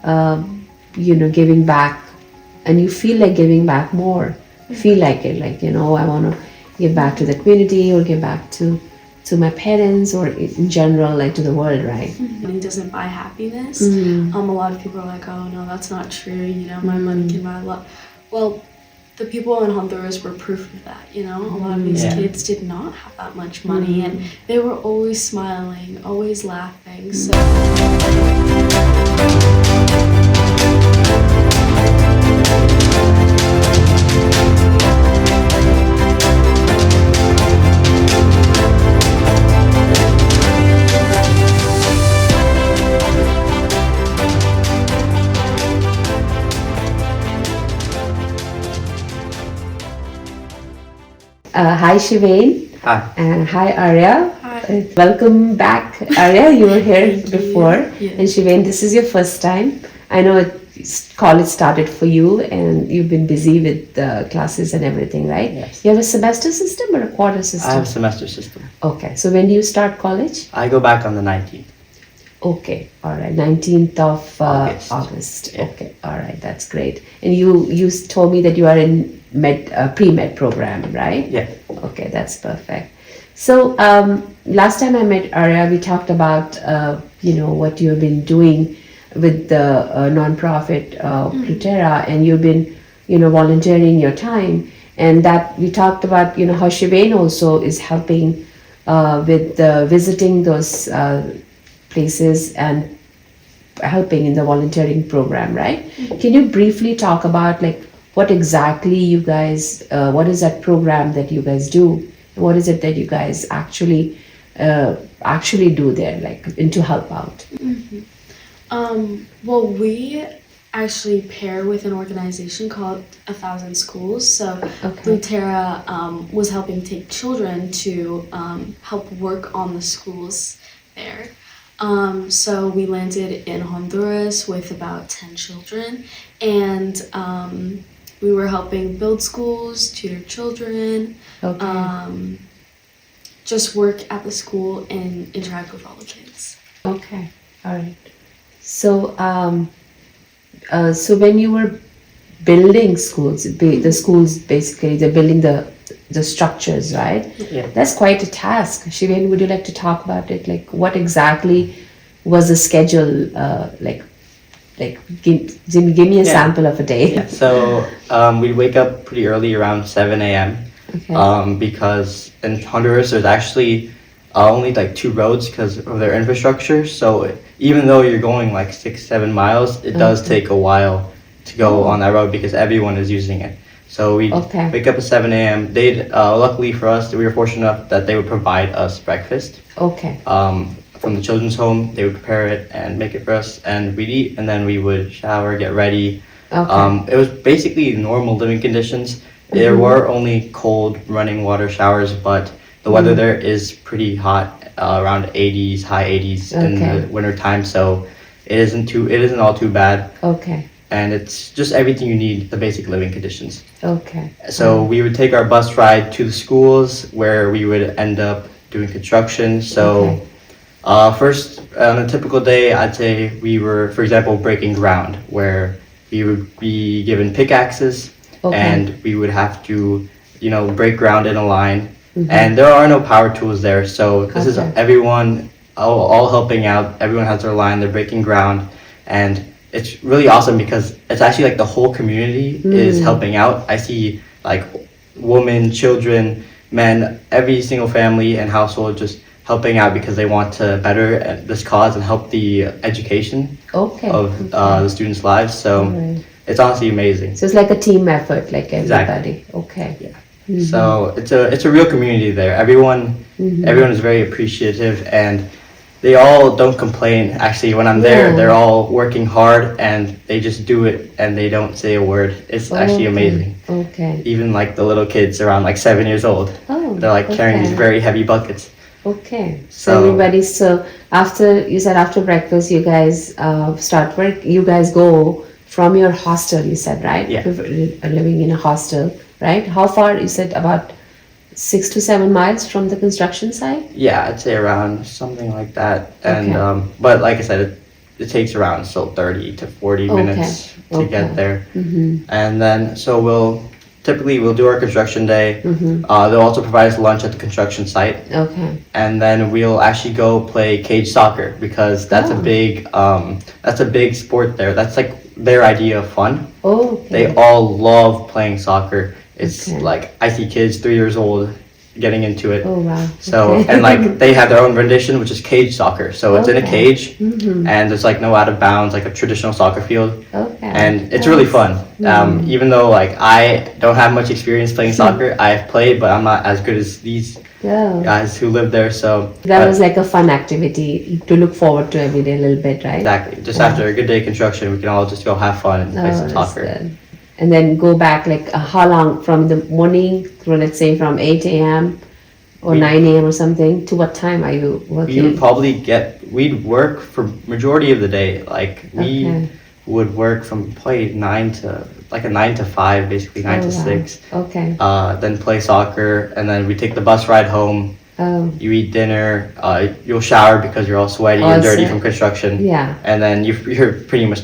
giving back, and you feel like giving back more, feel like it, like, I want to give back to the community or give back to my parents or in general, like to the world, right? Money doesn't buy happiness. A lot of people are like, oh no, that's not true. My money can buy love. Well, the people in Honduras were proof of that. A lot of these kids did not have that much money, and they were always smiling, always laughing. So. Hi Shivain. Hi. And hi Arya. Hi. Welcome back, Arya. You were here Thank before. you. And Shivain, this is your first time. I know college started for you and you've been busy with the classes and everything, right? Yes. You have a semester system or a quarter system? I have a semester system. Okay. So when do you start college? I go back on the 19th. Okay. All right. 19th of August. Yeah. Okay. All right. That's great. And you told me that you are in pre-med program, right? Yeah. Okay, that's perfect. So last time I met Arya, we talked about what you've been doing with the nonprofit Prutera, and you've been volunteering your time, and that we talked about how Shivain also is helping with visiting those places and helping in the volunteering program, right? Can you briefly talk about what exactly you guys, what is that program that you guys do? What is it that you guys actually do there, and to help out? Well, we actually pair with an organization called 1,000 Schools. So Blue Terra was helping take children to help work on the schools there. So we landed in Honduras with about 10 children, and we were helping build schools, tutor children, just work at the school and interact with all the kids. Okay, all right. So, so when you were building schools, the schools basically, they're building the structures, right? Yeah. That's quite a task. Shivain, would you like to talk about it? What exactly was the schedule give me a sample of a day. Yeah. So we'd wake up pretty early, around 7 a.m. Okay. Because in Honduras there's actually only 2 roads because of their infrastructure. So even though you're going 6-7 miles, it does take a while to go on that road because everyone is using it. So we wake up at 7 a.m. They'd luckily for us, we were fortunate enough that they would provide us breakfast. Okay. From the children's home, they would prepare it and make it for us, and we'd eat, and then we would shower, get ready. It was basically normal living conditions. There were only cold running water showers, but the weather there is pretty hot, around 80s, high 80s in the winter time, so it isn't all too bad. Okay. And it's just everything you need, the basic living conditions. Okay. So we would take our bus ride to the schools where we would end up doing construction. So first, on a typical day, I'd say we were, for example, breaking ground, where we would be given pickaxes and we would have to, break ground in a line. And there are no power tools there, so this is everyone all helping out. Everyone has their line, they're breaking ground, and it's really awesome because it's actually the whole community is helping out. I see women, children, men, every single family and household just helping out because they want to better this cause and help the education of the students' lives. So it's honestly amazing. So it's like a team effort, everybody. Exactly. Okay. Yeah. So it's a real community there. Everyone is very appreciative, and they all don't complain. Actually, when I'm there, they're all working hard and they just do it and they don't say a word. It's actually amazing. Okay. Even the little kids around 7 years old. Oh. They're carrying these very heavy buckets. Okay. So everybody, after breakfast, you guys start work. You guys go from your hostel, you said, right? Yeah. Living in a hostel, right? How far? You said about 6 to 7 miles from the construction site? Yeah, I'd say around something like that. And but like I said, it takes around still 30 to 40 Okay, minutes to okay. get there. Mm-hmm. And then, so we'll do our construction day. Mm-hmm. They'll also provide us lunch at the construction site. Okay. And then we'll actually go play cage soccer because that's a big sport there. That's like their idea of fun. Oh, okay. They all love playing soccer. It's Okay. like I see kids 3 years old getting into it. Oh, wow. So Okay. and like they have their own rendition, which is cage soccer. So it's in a Okay. cage, Mm-hmm. and there's like no out of bounds like a traditional soccer field, Okay. and it's really fun. Even though like I don't have much experience playing soccer, I've played, but I'm not as good as these Oh. guys who live there. So That was like a fun activity to look forward to every day a little bit, right? exactly. Just Yeah. after a good day of construction, we can all just go have fun and play Oh, some that's soccer. good. And then go back like how long from the morning through, let's say, from 8 a.m. or We- 9 a.m. or something to what time are you We working? would probably we'd work for majority of the day. Like we Okay. would work from probably 9 to 5, basically 9 Oh, to wow. 6. Okay. Then play soccer, and then we take the bus ride home. Oh, You eat dinner. You'll shower because you're all sweaty All and dirty set. from construction. yeah. And then you're pretty much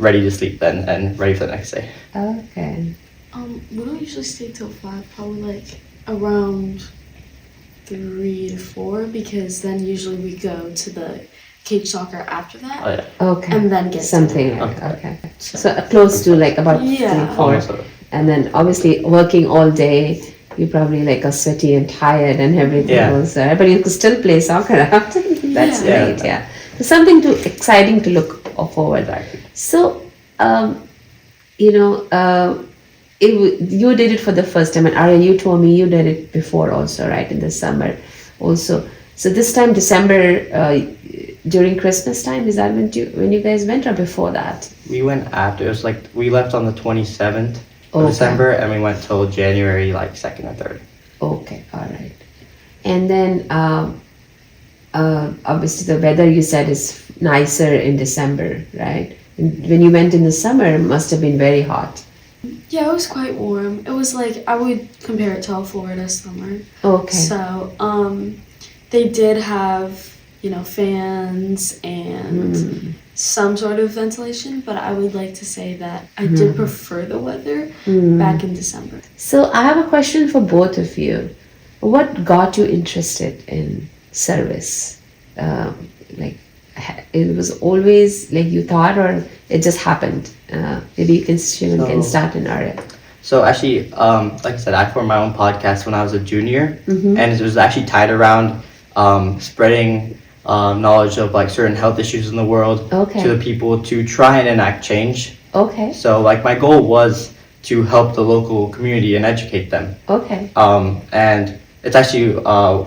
ready to sleep then and ready for the next day. Okay. We don't usually stay till 5, probably like around 3 to 4, because then usually we go to the cage soccer after that, Oh yeah, Okay. and then get Something dinner. like okay. So close to like about Yeah. 3, 4. almost. And then obviously working all day, you probably like are sweaty and tired and everything Yeah. also, right? But you could still play soccer after. That's Yeah. great, yeah. So something exciting to look forward. Exactly. So, you know, you did it for the first time, and Arya, you told me you did it before also, right? In the summer, also. So this time, December, during Christmas time, is that when you guys went, or before that? We went after. It was like we left on the 27th of Okay. December, and we went till January like 2nd or 3rd. Okay, all right. And then obviously the weather you said is nicer in December, right? And when you went in the summer, it must have been very hot. Yeah, it was quite warm. It was like, I would compare it to a Florida summer. Okay. So, they did have, fans and some sort of ventilation, but I would like to say that I did prefer the weather back in December. So I have a question for both of you. What got you interested in service? It was always like you thought, or it just happened? Maybe you can start in Arya. So actually, like I said, I formed my own podcast when I was a junior, and it was actually tied around spreading knowledge of like certain health issues in the world Okay. to the people to try and enact change. Okay. So like my goal was to help the local community and educate them. Okay. And it's actually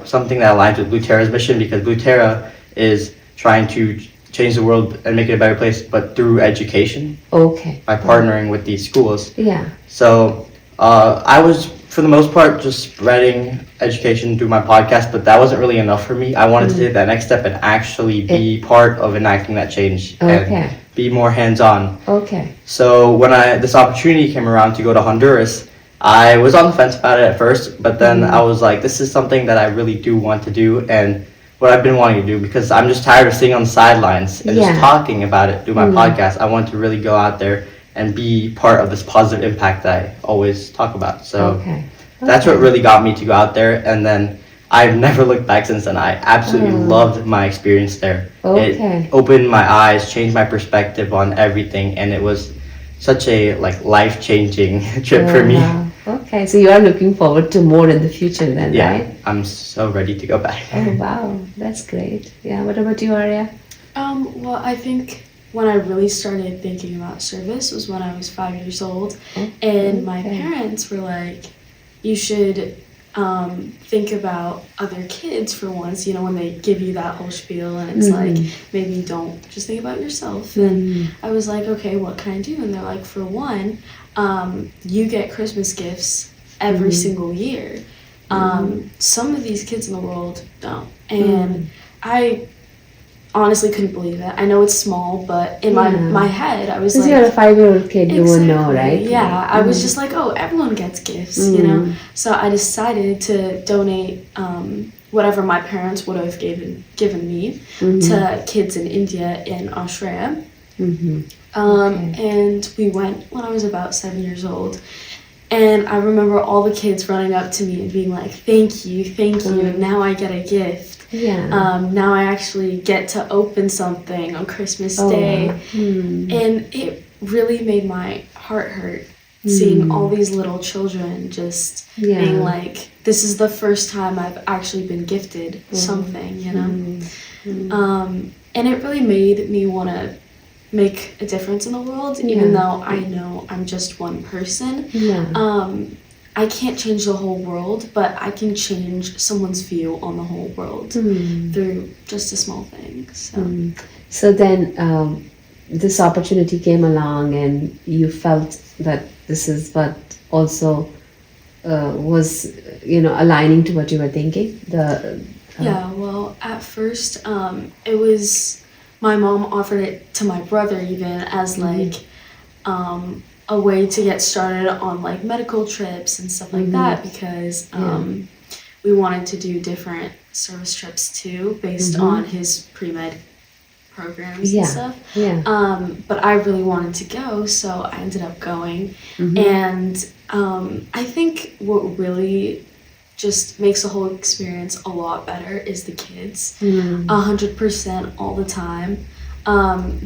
something that aligns with Blue Terra's mission, because Blue Terra is trying to change the world and make it a better place, but through education, Okay. by partnering with these schools. Yeah. So I was, for the most part, just spreading education through my podcast, but that wasn't really enough for me. I wanted to take that next step and actually be part of enacting that change Okay. and be more hands-on. Okay. So when this opportunity came around to go to Honduras, I was on the fence about it at first, but then I was like, this is something that I really do want to do, and what I've been wanting to do, because I'm just tired of sitting on the sidelines and Yeah. just talking about it through my podcast. I want to really go out there and be part of this positive impact that I always talk about. So Okay. that's what really got me to go out there, and then I've never looked back since then. I absolutely loved my experience there. Okay. It opened my eyes, changed my perspective on everything, and it was such a like life-changing trip for me. Wow. Okay, so you are looking forward to more in the future then, Yeah, right? I'm so ready to go back. Oh wow, that's great. Yeah, what about you, Arya? Well, I think when I really started thinking about service was when I was 5 years old, and my okay. parents were like, you should think about other kids for once, when they give you that whole spiel, and it's like, maybe don't just think about yourself. And I was like, okay, what can I do? And they're like, for one, you get Christmas gifts every single year. Some of these kids in the world don't. And I honestly couldn't believe it. I know it's small, but in my head, I was Because like, you're a 5-year-old kid, you won't know, right? yeah, I was just like, oh, everyone gets gifts, So I decided to donate whatever my parents would have given me to kids in India and Australia. And we went when I was about 7 years old. And I remember all the kids running up to me and being like, thank you, and now I get a gift. Now I actually get to open something on Christmas Day. And it really made my heart hurt seeing all these little children just being like, this is the first time I've actually been gifted something, you know? And it really made me want to make a difference in the world, even though I know I'm just one person. I can't change the whole world, but I can change someone's view on the whole world through just a small thing. So then this opportunity came along and you felt that this is what also was, aligning to what you were thinking? Yeah, well, at first, it was, my mom offered it to my brother even as like a way to get started on like medical trips and stuff like that, because we wanted to do different service trips too based on his pre-med programs and stuff. But I really wanted to go, so I ended up going. And I think what really just makes the whole experience a lot better is the kids. 100% all the time.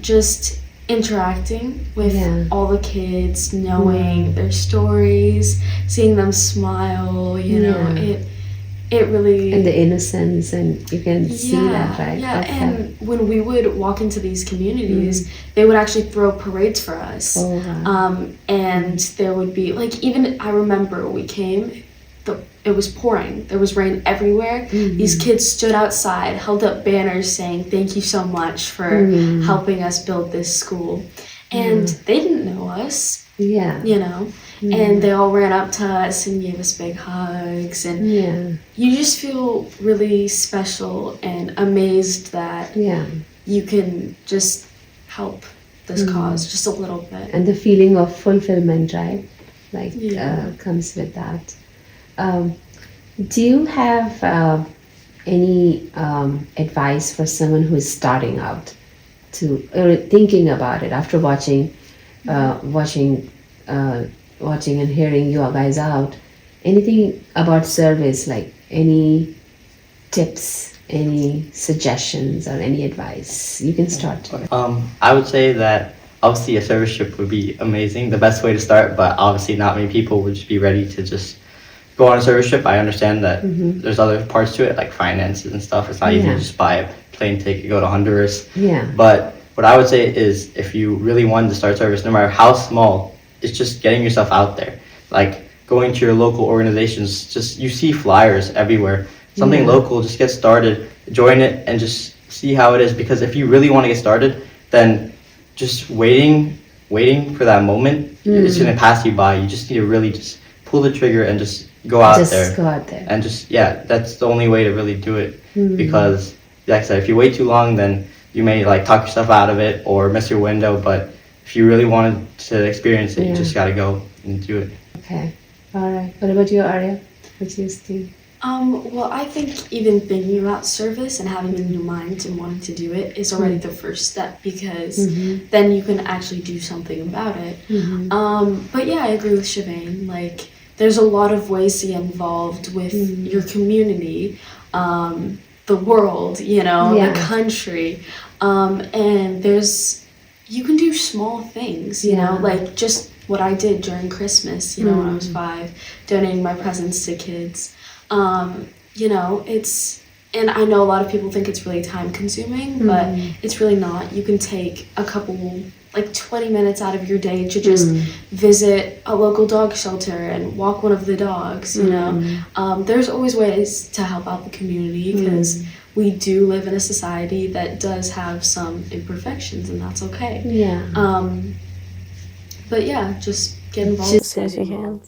Just interacting with all the kids, knowing their stories, seeing them smile, you know, it really... And the innocence, and you can see that, right? Yeah, and when we would walk into these communities, they would actually throw parades for us. And there would be, like, even I remember we came, it was pouring. There was rain everywhere. These kids stood outside, held up banners saying, thank you so much for helping us build this school. And they didn't know us, you know, and they all ran up to us and gave us big hugs. And you just feel really special and amazed that you can just help this cause just a little bit. And the feeling of fulfillment, right? Like, comes with that. Do you have any advice for someone who is starting out or thinking about it after watching and hearing you guys out? Anything about service, like any tips, any suggestions, or any advice? You can start. I would say that obviously a service trip would be amazing, the best way to start, but obviously not many people would just be ready to just go on a service trip. I understand that there's other parts to it, like finances and stuff. It's not easy to just buy a plane ticket, go to Honduras. But what I would say is, if you really wanted to start service, no matter how small, it's just getting yourself out there. Like going to your local organizations, just you see flyers everywhere. Something local, just get started, join it, and just see how it is. Because if you really want to get started, then just waiting for that moment, it's gonna pass you by. You just need to really just pull the trigger and just go out there. And just, that's the only way to really do it. Because, like I said, if you wait too long, then you may like talk yourself out of it or miss your window. But if you really wanted to experience it, you just gotta go and do it. Okay. All right. What about you, Arya? What do you think? Well, I think even thinking about service and having it in your mind and wanting to do it is already the first step, because then you can actually do something about it. But yeah, I agree with Shivane. Like, there's a lot of ways to get involved with your community, the world, you know, the country. And you can do small things, you know, like just what I did during Christmas, you know, when I was 5, donating my presents to kids. You know, and I know a lot of people think it's really time consuming, but it's really not. You can take a couple, like 20 minutes out of your day to just visit a local dog shelter and walk one of the dogs, you know. There's always ways to help out the community, because we do live in a society that does have some imperfections, and that's okay. But yeah, just get involved. Just as you can.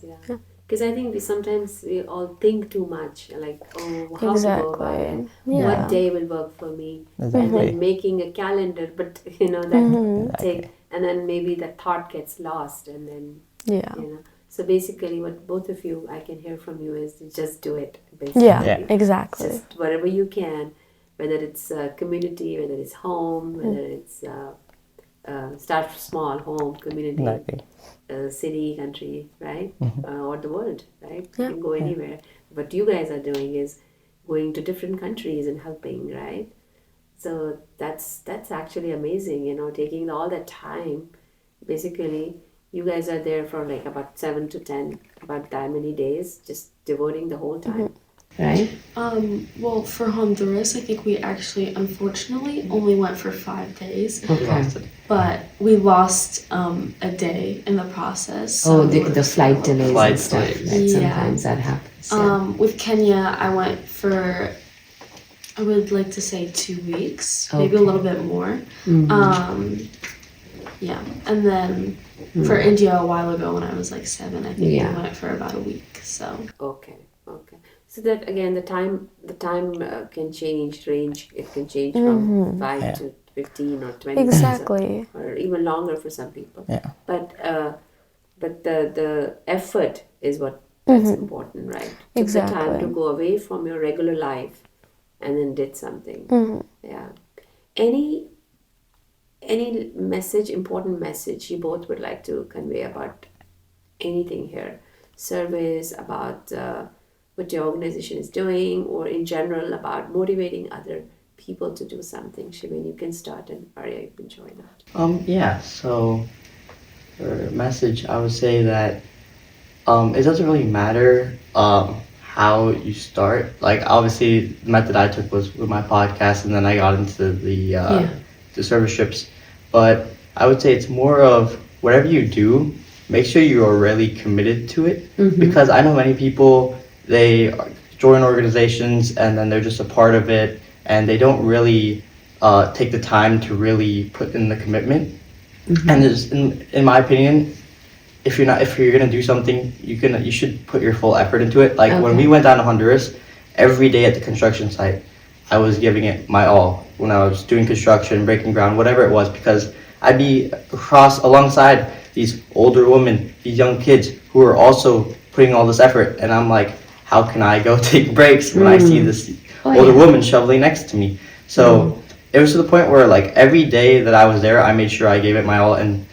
Because I think sometimes we all think too much, like, oh, how to go about it? What day will work for me? And then making a calendar, but you know, that and then maybe that thought gets lost, and then you know. So basically, what both of you, I can hear from you, is just do it. basically. Yeah, exactly. Just wherever you can, whether it's community, whether it's home, whether it's start small, home, community, Exactly. City, country, right? Or the world, right? You Yeah. can go anywhere. What you guys are doing is going to different countries and helping, right? So that's actually amazing, taking all that time. Basically, you guys are there for like about 7 to 10, about that many days, just devoting the whole time, right? Well, for Honduras, I think we actually, unfortunately, only went for 5 days. Okay. But we lost a day in the process. Oh, so the flight delays Flight and stuff. delays. Right? Yeah. Sometimes that happens. Yeah. With Kenya, I went for, I would like to say 2 weeks, maybe a Okay. little bit more. Mhm. Yeah, and then for India a while ago when I was like 7, I think Yeah. we went for about a week. So Okay. So that again, the time can change, range. It can change from 5 to 15 or 20 minutes, Exactly. or even longer for some people. Yeah. But the effort is what that's important, right? Took the time to Exactly. go away from your regular life, and then did something. Yeah. Any message, important message you both would like to convey about anything here? Service, about what your organization is doing, or in general about motivating other people to do something. Shivin, you can start, and Arya, you can join that. Yeah, so for message, I would say that it doesn't really matter how you start. Like, obviously, the method I took was with my podcast, and then I got into the service trips. But I would say it's more of whatever you do, make sure you are really committed to it. Because I know many people, they join organizations and then they're just a part of it, and they don't really take the time to really put in the commitment. And there's, in my opinion, if you're gonna do something, you should put your full effort into it. Like when we went down to Honduras, every day at the construction site, I was giving it my all. When I was doing construction, breaking ground, whatever it was, because I'd be alongside these older women, these young kids who are also putting all this effort, and I'm like, how can I go take breaks when I see this older woman shoveling next to me? So it was to the point where like every day that I was there, I made sure I gave it my all and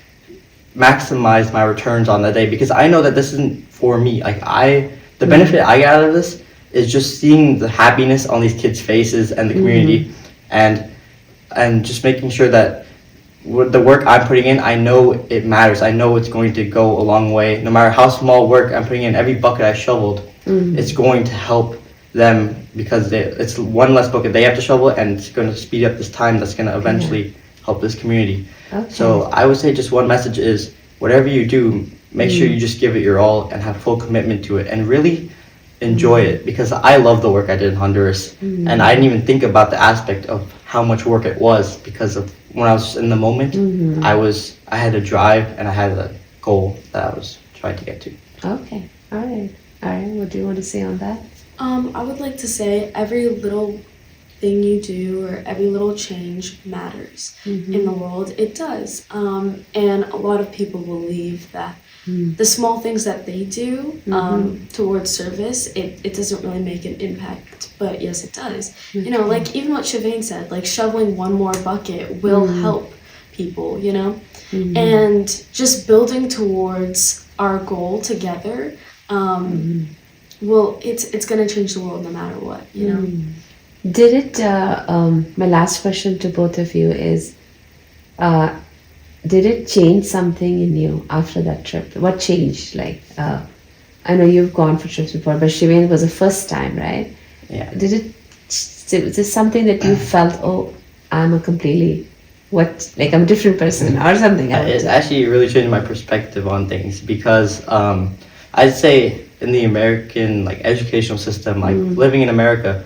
maximized my returns on that day, because I know that this isn't for me. Like the benefit I get out of this is just seeing the happiness on these kids' faces and the community, and just making sure that with the work I'm putting in, I know it matters. I know it's going to go a long way. No matter how small work I'm putting in, every bucket I shoveled, it's going to help them, because it's one less bucket they have to shovel, and it's going to speed up this time that's going to eventually help this community. So I would say just one message is, whatever you do, make sure you just give it your all and have full commitment to it, and really enjoy it, because I love the work I did in Honduras, and I didn't even think about the aspect of how much work it was, because of when I was in the moment, I had a drive and I had a goal that I was trying to get to. Okay, all right. What do you want to say on that? I would like to say every little thing you do or every little change matters in the world. It does. And a lot of people believe that the small things that they do towards service, it doesn't really make an impact, but yes, it does. You know, like even what Shivane said, like shoveling one more bucket will help people, you know? And just building towards our goal together, well, it's gonna change the world no matter what, you know? Did it, my last question to both of you is, did it change something in you after that trip? What changed? Like, I know you've gone for trips before, but Shivane was the first time, right? Yeah. Was this something that you felt, oh, I'm a completely, I'm a different person or something? It actually really changed my perspective on things, because I'd say in the American educational system, living in America,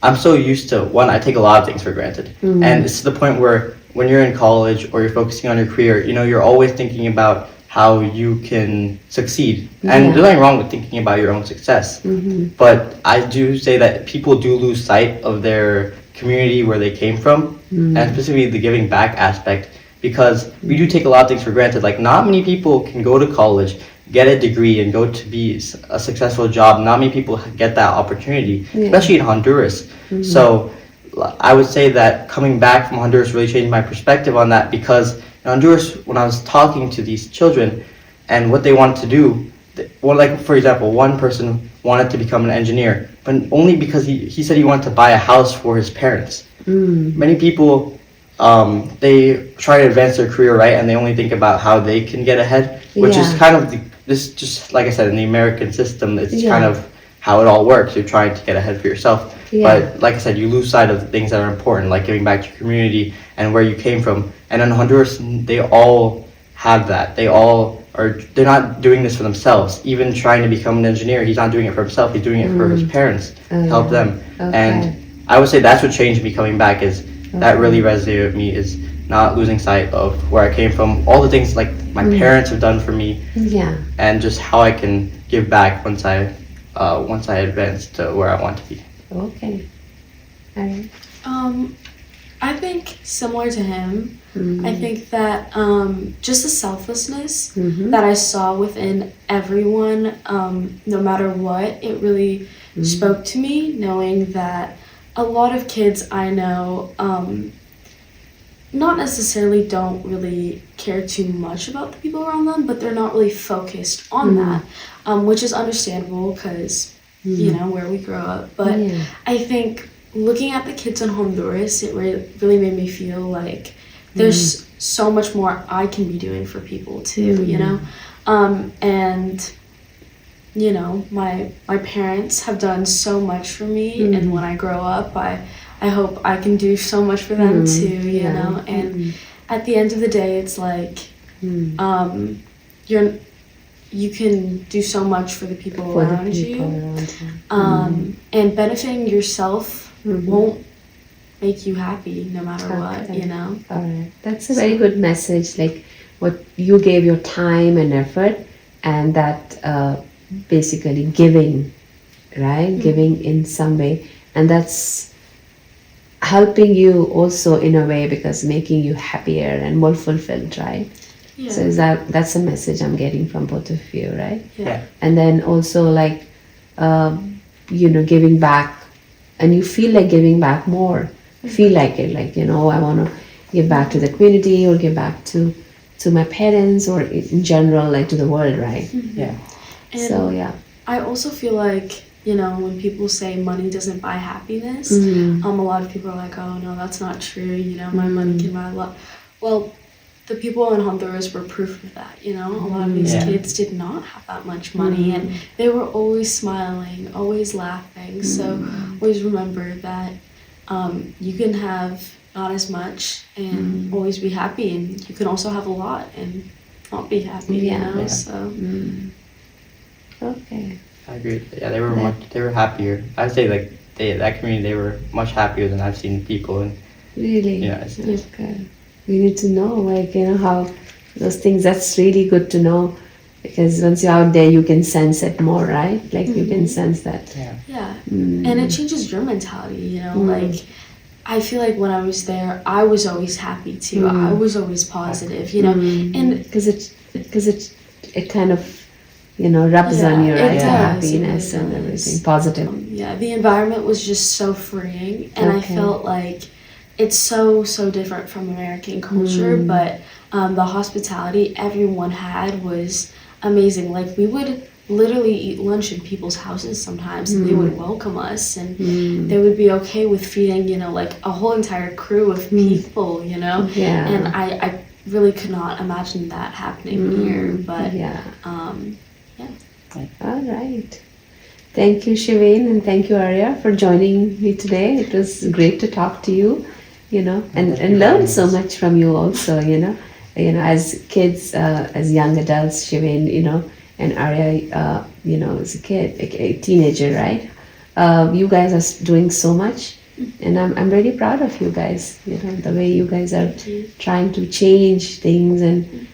I'm so used to, one, I take a lot of things for granted. And it's to the point where when you're in college or you're focusing on your career, you're always thinking about how you can succeed. And there's nothing wrong with thinking about your own success. But I do say that people do lose sight of their community where they came from, and specifically the giving back aspect, because we do take a lot of things for granted. Like, not many people can go to college, get a degree and go to be a successful job. Not many people get that opportunity, especially in Honduras. So I would say that coming back from Honduras really changed my perspective on that, because in Honduras, when I was talking to these children and what they wanted to do, well, like for example, one person wanted to become an engineer, but only because he said he wanted to buy a house for his parents. Many people, they try to advance their career, right, and they only think about how they can get ahead, which is kind of this, just like I said, in the American system, it's kind of how it all works. You're trying to get ahead for yourself. But like I said, you lose sight of the things that are important, like giving back to your community and where you came from. And in Honduras, they all have that. They're not doing this for themselves. Even trying to become an engineer, he's not doing it for himself. He's doing it for his parents, help them. And I would say that's what changed me coming back, is that really resonated with me, is not losing sight of where I came from, all the things like my parents have done for me, and just how I can give back once I advance to where I want to be. Okay. All right. I think similar to him. I think that just the selflessness that I saw within everyone, no matter what, it really spoke to me, knowing that a lot of kids I know not necessarily don't really care too much about the people around them, but they're not really focused on that, which is understandable because, you know, where we grow up. But I think looking at the kids in Honduras, it really made me feel like there's so much more I can be doing for people too, you know? And, you know, my parents have done so much for me, and when I grow up, I hope I can do so much for them too, you know? And at the end of the day, it's like, you can do so much for the people around you. And benefiting yourself won't make you happy no matter what, you know? All right. That's a very good message. Like what you gave your time and effort, and that basically giving, right? Giving in some way. And that's helping you also in a way, because making you happier and more fulfilled, right? Yeah. So that's a message I'm getting from both of you, right? Yeah. And then also like, you know, giving back, and you feel like giving back more. Feel like it, like, you know, I want to give back to the community, or give back to my parents, or in general, like to the world, right? Yeah. And So yeah. I also feel like, you know, when people say money doesn't buy happiness, a lot of people are like, oh no, that's not true, you know, my money can buy a lot. Well, the people in Honduras were proof of that, you know. A lot of these kids did not have that much money, and they were always smiling, always laughing. So always remember that you can have not as much and always be happy, and you can also have a lot and not be happy, you know. So Okay. I agree. Yeah, they were happier. I'd say like that community, they were much happier than I've seen people. And Really? yeah, it's Okay. We need to know, like, you know, how those things, that's really good to know, because once you're out there, you can sense it more, right? Like, you can sense that. yeah, and it changes your mentality, you know. Like, I feel like when I was there, I was always happy too. I was always positive, you know. And because it kind of, you know, rubs on you, right? it The does, happiness it and really everything, does. positive. Yeah, the environment was just so freeing, and I felt like it's so different from American culture, but the hospitality everyone had was amazing. Like, we would literally eat lunch in people's houses sometimes, and they would welcome us, and they would be okay with feeding, you know, like a whole entire crew of people, you know. Yeah. And I really could not imagine that happening here, but All right. Thank you, Shiveen, and thank you, Arya, for joining me today. It was great to talk to you, you know, and learn so much from you also, you know. As kids, as young adults, Shiveen, you know, and Arya, you know, as a kid, a teenager, right? You guys are doing so much, and I'm really proud of you guys, you know, the way you guys are trying to change things and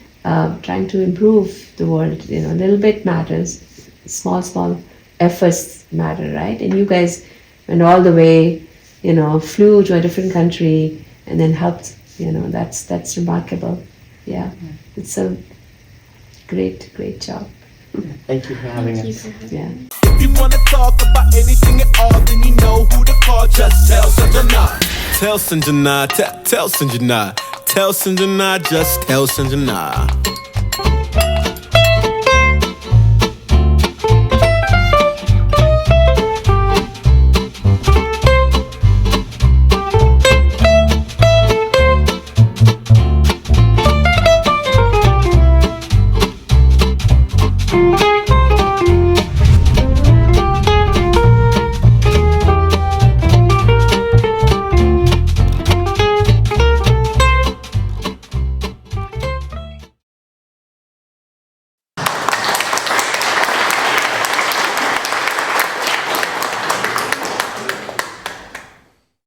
trying to improve the world, you know. A little bit matters, small efforts matter, right? And you guys went all the way, you know, flew to a different country and then helped, you know. That's remarkable. Yeah, it's a great job. Thank you for having Thank you us. for having Yeah. me. If you wanna talk about anything at all, then you know who to call. Just tell Sanjana. Tell Sanjana, tell Sanjana, tell Sanjana, just tell Sanjana.